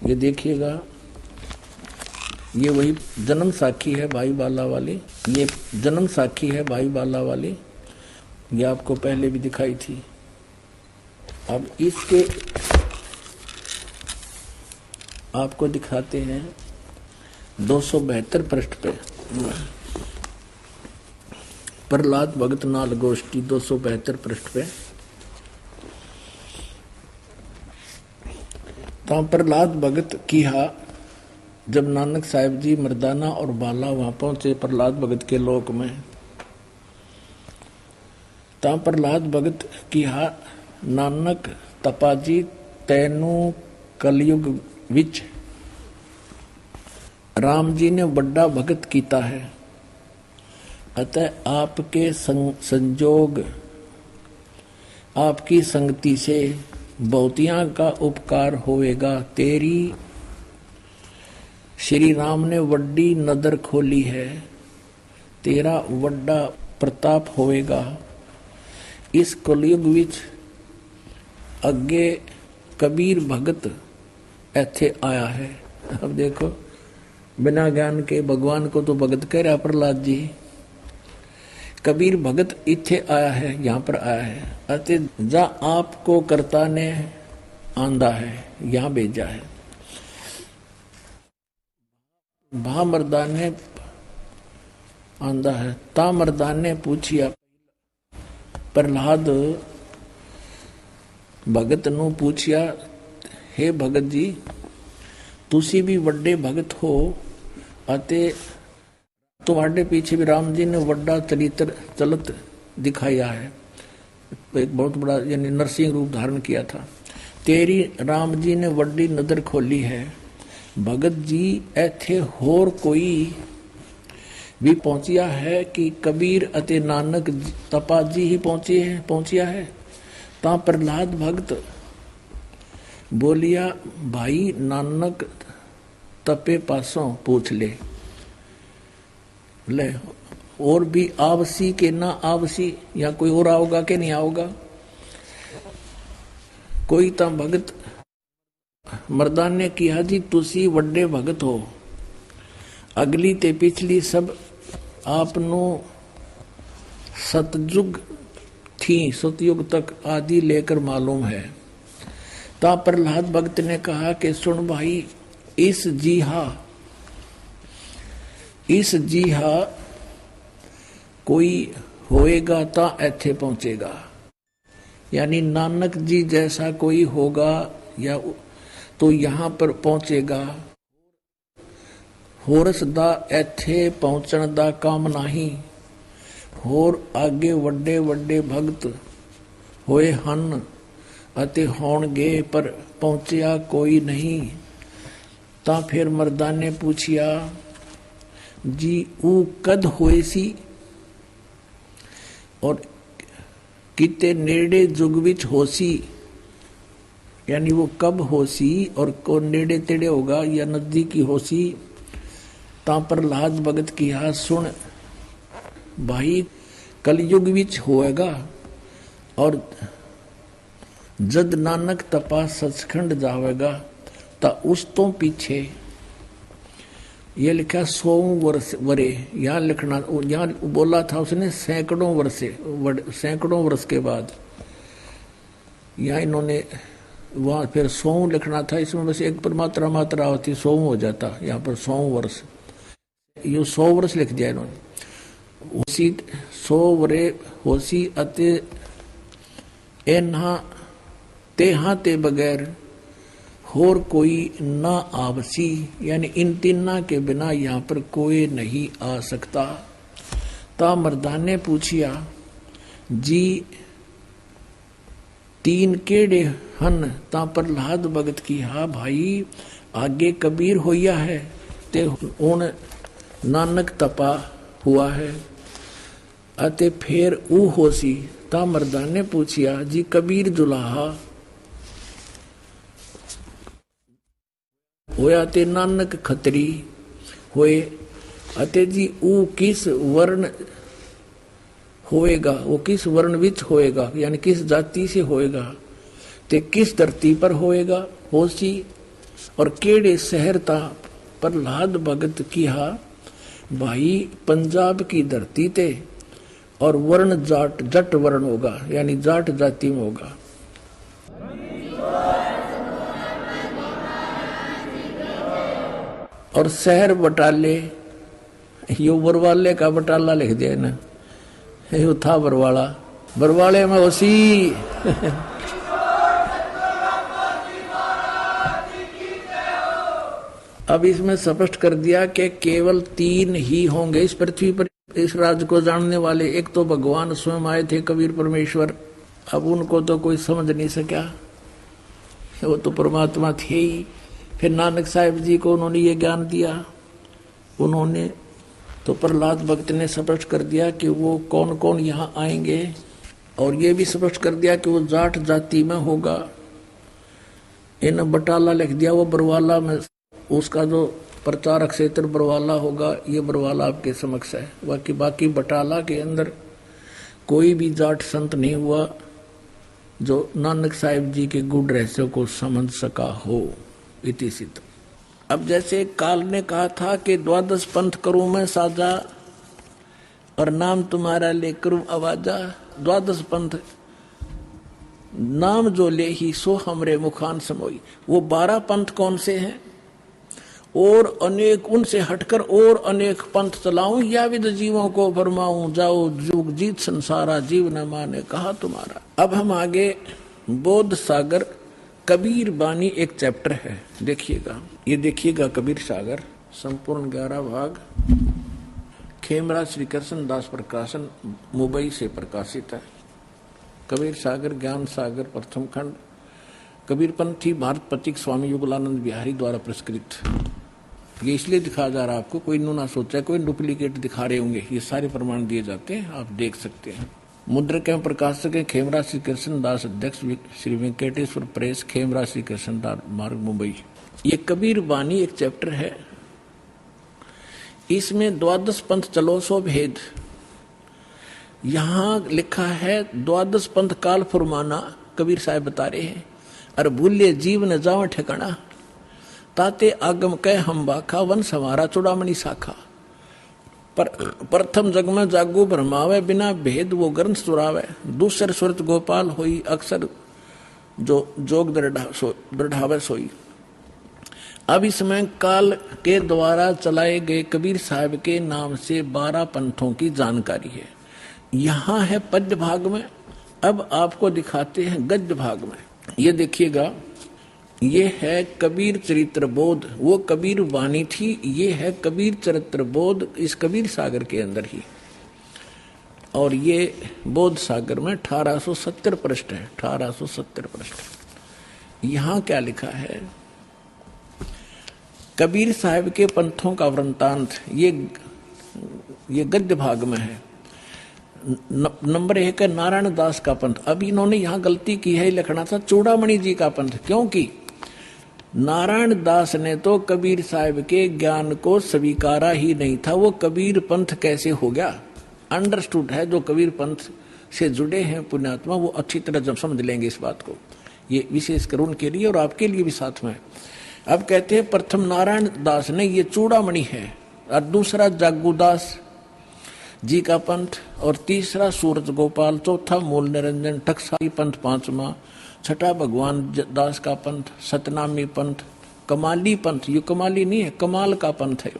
ये देखिएगा, ये वही जन्म साखी है भाई बाला वाली, ये जन्म साखी है भाई बाला वाली, ये आपको पहले भी दिखाई थी। अब इसके आपको दिखाते हैं 272 पृष्ठ पे प्रहलाद भगत नाल गोष्ठी 272 पृष्ठ पे। तो प्रहलाद भगत किहा, जब नानक साहिब जी मर्दाना और बाला वहां पहुंचे प्रहलाद भगत के लोक में, ता प्रहलाद भगत किहा नानक तपाजी तैनू कलयुग विच राम जी ने बड़ा भगत कीता है। अतः आपके संजोग, आपकी संगति से बहुतियां का उपकार होएगा। तेरी श्री राम ने वड्डी नदर खोली है, तेरा वड्डा प्रताप होएगा। इस कलयुग विच अगे कबीर भगत ऐथे आया है। अब देखो, बिना ज्ञान के भगवान को तो भगत कह रहा प्रहलाद जी। कबीर भगत इथे आया है, यहाँ पर आया है, अते जा आपको कर्ता ने आंदा है, यहाँ भेजा है। भा मर्दान ने आंदा है। ता मर्दान ने पूछिया, प्रहलाद भगत नू पूछिया, हे भगत जी, तुसी भी वड्डे भगत हो, अते तुम्हारे पीछे भी राम जी ने वड्डा चरित्र चलत दिखाया है, एक बहुत बड़ा यानी नरसिंह रूप धारण किया था। तेरी राम जी ने वड्डी नजर खोली है। भगत जी ऐथे होर कोई भी पहुंचिया है कि कबीर अते नानक तपा जी ही पहुंचिया है। ता प्रहलाद भगत बोलिया, भाई नानक तपे पासों पूछ ले और भी आवसी के ना आवसी, या कोई और आओगा के नहीं आओगा। कोई ता भगत मर्दान ने किया, जी तुसी वड्डे भगत हो, अगली ते पिछली सब आपनो सतयुग थी, सतयुग तक आदि लेकर मालूम है। ता प्रहलाद भगत ने कहा कि सुन भाई, इस जीहा कोई होएगा ता ऐथे पहुंचेगा, यानी नानक जी जैसा कोई होगा या तो यहाँ पर पहुंचेगा। होरस दा ऐथे पहुंचण दा काम नहीं, होर आगे वड्डे वड्डे भगत होए हन अते होणगे, पर पहुंचिया कोई नहीं। ता फिर मर्दान ने पूछिया, जी ऊ कद होए सी और किते नेड़े जुग विच होसी, यानी वो कब होसी और को नेड़े तेड़े होगा या नजदीकी होसी। ता प्रहलाद भगत किया, सुन भाई, कलयुग विच होएगा और जद नानक तपा सचखंड जावेगा ता उस तो पीछे ये लिखा 100 वर्ष वरे, यहाँ लिखना, यहाँ बोला था उसने सैकड़ों वर्ष के बाद, यहाँ इन्होंने वहाँ फिर 100 लिखना था, इसमें बस एक पर मात्रा होती 100 हो जाता, यहाँ पर 100 वर्ष, ये 100 वर्ष लिख दिया इन्होंने। उसी 100 वरे होसी अते एना तेहा ते बगैर होर कोई ना आवसी, यानी इन तीना के बिना यहाँ पर कोई नहीं आ सकता। ता मर्दान ने पूछिया, जी तीन केड़े हन। ता प्रहलाद भगत की, हा भाई, आगे कबीर होया है ते उन नानक तपा हुआ है अते फिर ऊ होसी। ता मर्दान ने पूछिया, जी कबीर दुलाहा होया ते नानक खतरी होए अते जी ऊ किस वर्ण होएगा, वो किस वर्ण विच होएगा, यानी किस जाति से होएगा, ते किस धरती पर होएगा होसी और केड़े शहर ता। प्रहलाद भगत किया, भाई पंजाब की धरती ते और वर्ण जट वर्ण होगा, यानी जाट जाति में होगा। और शहर बटाले, यो बरवाले का बटाला लिख दिया ना, यो था बरवाले में उसी अब इसमें स्पष्ट कर दिया कि केवल 3 ही होंगे इस पृथ्वी पर इस राज को जानने वाले। एक तो भगवान स्वयं आए थे, कबीर परमेश्वर, अब उनको तो कोई समझ नहीं सका, वो तो परमात्मा थे ही। फिर नानक साहिब जी को उन्होंने ये ज्ञान दिया, उन्होंने तो प्रहलाद भक्त ने स्पष्ट कर दिया कि वो कौन कौन यहाँ आएंगे, और ये भी स्पष्ट कर दिया कि वो जाट जाति में होगा। इन बटाला लिख दिया, वो बरवाला में, उसका जो प्रचारक क्षेत्र बरवाला होगा, ये बरवाला आपके समक्ष है। बाकी बटाला के अंदर कोई भी जाट संत नहीं हुआ जो नानक साहिब जी के गुण रहस्य को समझ सका हो। इति सिद्ध। अब जैसे काल ने कहा था कि 12 पंथ करूं मैं साजा और नाम तुम्हारा ले करूं आवाजा। 12 पंथ नाम जो ले ही सो हमरे मुखान समोई। वो 12 पंथ कौन से हैं? और अनेक उनसे हटकर और अनेक पंथ चलाऊं या विद जीवों को फरमाऊं जाओ जुग जीत संसारा जीव न माने कहा तुम्हारा। अब हम आगे बोध सागर कबीर बानी एक चैप्टर है, देखिएगा। ये देखिएगा कबीर सागर संपूर्ण 11 भाग खेमराज श्री कृष्ण दास प्रकाशन मुंबई से प्रकाशित है। कबीर सागर ज्ञान सागर प्रथम खंड कबीरपंथी भारत पथिक स्वामी युगलानंद बिहारी द्वारा पुरस्कृत। ये इसलिए दिखाया जा रहा है आपको, कोई ना सोचा कोई डुप्लीकेट दिखा रहे होंगे, ये सारे प्रमाण दिए जाते हैं, आप देख सकते हैं। मुद्रक एवं प्रकाशक है खेमराज श्री कृष्ण दास, अध्यक्ष श्री वेंकटेश्वर प्रेस, खेमराज श्री कृष्ण दास मार्ग मुंबई। ये कबीर बानी एक चैप्टर है, इसमें 12 पंथ चलो सो भेद। यहां लिखा है 12 पंथ काल फुरमाना, कबीर साहब बता रहे हैं। अरे भूले जीव न जाव ठिकाना, ताते आगम कह हम बाखा, वन सवारा चुड़ामणि शाखा। पर प्रथम जग में जागो भरमावे, बिना भेद वो ग्रंथ सुरावे। दूसर सुरत गोपाल होई, अक्सर जो जोग दृढ़ावे सोई। अब इसमें काल के द्वारा चलाए गए कबीर साहब के नाम से 12 पंथों की जानकारी है। यहाँ है पद्य भाग में, अब आपको दिखाते हैं गद्य भाग में। ये देखिएगा, ये है कबीर चरित्र बोध, वो कबीर वाणी थी, ये है कबीर चरित्र बोध इस कबीर सागर के अंदर ही। और ये बोध सागर में 1870 पृष्ठ है, 1870 पृष्ठ। यहाँ क्या लिखा है? कबीर साहब के पंथों का वृंतांत ये गद्य भाग में है। नंबर 1 है नारायण दास का पंथ। अब इन्होंने यहाँ गलती की है, लिखना था चूड़ामणि जी का पंथ, क्योंकि नारायण दास ने तो कबीर साहब के ज्ञान को स्वीकारा ही नहीं था। वो कबीर पंथ कैसे हो गया? अंडरस्टूड है, जो कबीर पंथ से जुड़े हैं पुण्यात्मा वो अच्छी तरह जब समझ लेंगे इस बात को। ये विशेषकर उनके लिए और आपके लिए भी साथ में। अब कहते हैं प्रथम नारायण दास ने, ये चूड़ामणि है, और दूसरा जागूदास जी का पंथ, और तीसरा सूरज गोपाल, चौथा मूल निरंजन टकसाली पंथ, पांचवा छठा भगवान दास का पंथ, सतनामी पंथ, कमाली पंथ, ये कमाली नहीं है, कमाल का पंथ है,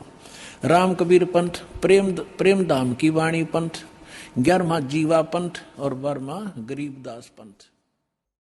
राम कबीर पंथ, प्रेम धाम की वाणी पंथ, 11वां जीवा पंथ और 12वां गरीबदास पंथ।